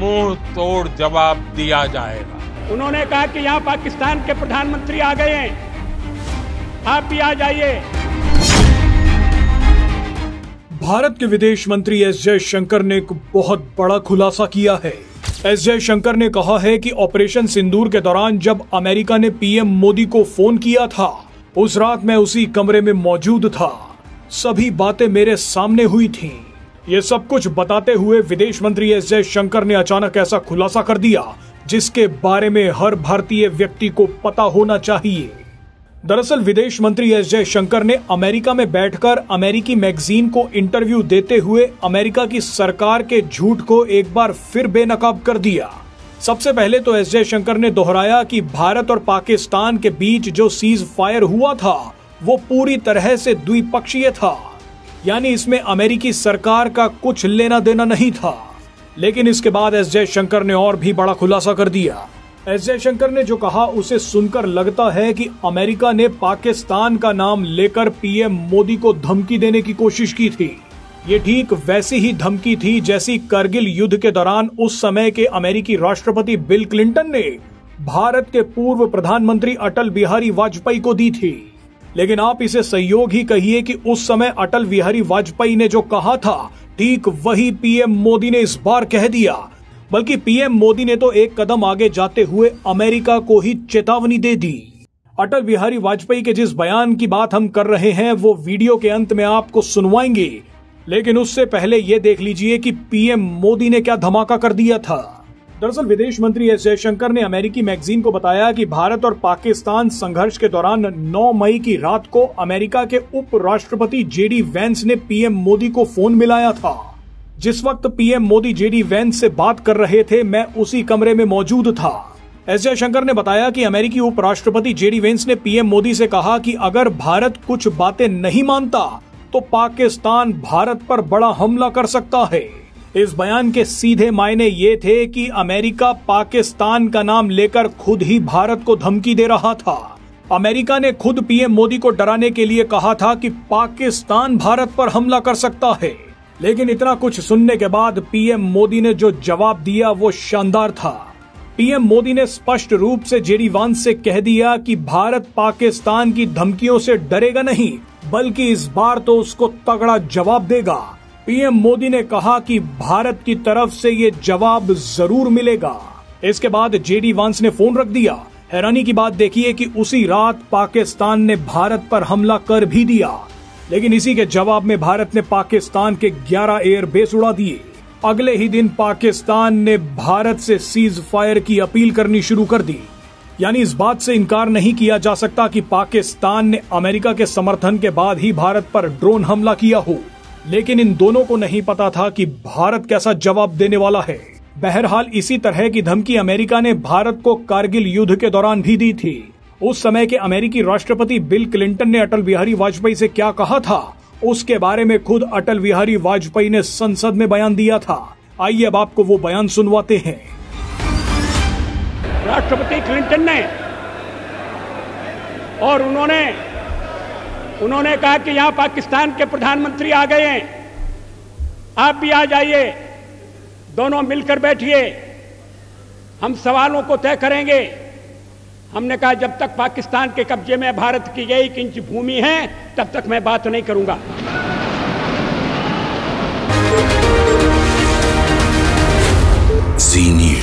मुंह तोड़ जवाब दिया जाएगा। उन्होंने कहा कि यहाँ पाकिस्तान के प्रधानमंत्री आ गए हैं, आप भी आ जाइए। भारत के विदेश मंत्री एस जयशंकर ने एक बहुत बड़ा खुलासा किया है। एस जयशंकर ने कहा है कि ऑपरेशन सिंदूर के दौरान जब अमेरिका ने पीएम मोदी को फोन किया था, उस रात मैं उसी कमरे में मौजूद था। सभी बातें मेरे सामने हुई थीं। ये सब कुछ बताते हुए विदेश मंत्री एस जयशंकर ने अचानक ऐसा खुलासा कर दिया जिसके बारे में हर भारतीय व्यक्ति को पता होना चाहिए। दरअसल विदेश मंत्री एस जयशंकर ने अमेरिका में बैठकर अमेरिकी मैगजीन को इंटरव्यू देते हुए अमेरिका की सरकार के झूठ को एक बार फिर बेनकाब कर दिया। सबसे पहले तो एस जयशंकर ने दोहराया कि भारत और पाकिस्तान के बीच जो सीज फायर हुआ था वो पूरी तरह से द्विपक्षीय था, यानी इसमें अमेरिकी सरकार का कुछ लेना देना नहीं था। लेकिन इसके बाद एस जयशंकर ने और भी बड़ा खुलासा कर दिया। एस जयशंकर ने जो कहा उसे सुनकर लगता है कि अमेरिका ने पाकिस्तान का नाम लेकर पीएम मोदी को धमकी देने की कोशिश की थी। ये ठीक वैसी ही धमकी थी जैसी करगिल युद्ध के दौरान उस समय के अमेरिकी राष्ट्रपति बिल क्लिंटन ने भारत के पूर्व प्रधानमंत्री अटल बिहारी वाजपेयी को दी थी। लेकिन आप इसे संयोग ही कहिए कि उस समय अटल बिहारी वाजपेयी ने जो कहा था ठीक वही पीएम मोदी ने इस बार कह दिया। बल्कि पीएम मोदी ने तो एक कदम आगे जाते हुए अमेरिका को ही चेतावनी दे दी। अटल बिहारी वाजपेयी के जिस बयान की बात हम कर रहे हैं वो वीडियो के अंत में आपको सुनवाएंगे, लेकिन उससे पहले ये देख लीजिए कि पीएम मोदी ने क्या धमाका कर दिया था। दरअसल विदेश मंत्री एस जयशंकर ने अमेरिकी मैगजीन को बताया कि भारत और पाकिस्तान संघर्ष के दौरान 9 मई की रात को अमेरिका के उप राष्ट्रपति जेडी वेंस ने पीएम मोदी को फोन मिलाया था। जिस वक्त पीएम मोदी जेडी वेंस से बात कर रहे थे, मैं उसी कमरे में मौजूद था। एस जयशंकर ने बताया कि अमेरिकी उपराष्ट्रपति जेडी वेंस ने पीएम मोदी से कहा कि अगर भारत कुछ बातें नहीं मानता तो पाकिस्तान भारत पर बड़ा हमला कर सकता है। इस बयान के सीधे मायने ये थे कि अमेरिका पाकिस्तान का नाम लेकर खुद ही भारत को धमकी दे रहा था। अमेरिका ने खुद पीएम मोदी को डराने के लिए कहा था कि पाकिस्तान भारत पर हमला कर सकता है। लेकिन इतना कुछ सुनने के बाद पीएम मोदी ने जो जवाब दिया वो शानदार था। पीएम मोदी ने स्पष्ट रूप से जेडी वेंस से कह दिया कि भारत पाकिस्तान की धमकियों से डरेगा नहीं, बल्कि इस बार तो उसको तगड़ा जवाब देगा। पीएम मोदी ने कहा कि भारत की तरफ से ये जवाब जरूर मिलेगा। इसके बाद जेडी वेंस ने फोन रख दिया। हैरानी की बात देखिए कि उसी रात पाकिस्तान ने भारत पर हमला कर भी दिया, लेकिन इसी के जवाब में भारत ने पाकिस्तान के 11 एयरबेस उड़ा दिए। अगले ही दिन पाकिस्तान ने भारत से सीज फायर की अपील करनी शुरू कर दी। यानी इस बात से इनकार नहीं किया जा सकता कि पाकिस्तान ने अमेरिका के समर्थन के बाद ही भारत पर ड्रोन हमला किया हो। लेकिन इन दोनों को नहीं पता था कि भारत कैसा जवाब देने वाला है। बहरहाल इसी तरह की धमकी अमेरिका ने भारत को कारगिल युद्ध के दौरान भी दी थी। उस समय के अमेरिकी राष्ट्रपति बिल क्लिंटन ने अटल बिहारी वाजपेयी से क्या कहा था उसके बारे में खुद अटल बिहारी वाजपेयी ने संसद में बयान दिया था। आइए अब आपको वो बयान सुनवाते हैं। राष्ट्रपति क्लिंटन ने और उन्होंने कहा कि यहाँ पाकिस्तान के प्रधानमंत्री आ गए हैं, आप भी आ जाइए, दोनों मिलकर बैठिए, हम सवालों को तय करेंगे। हमने कहा जब तक पाकिस्तान के कब्जे में भारत की 1 इंच भूमि है तब तक मैं बात नहीं करूंगा। जी न्यूज़।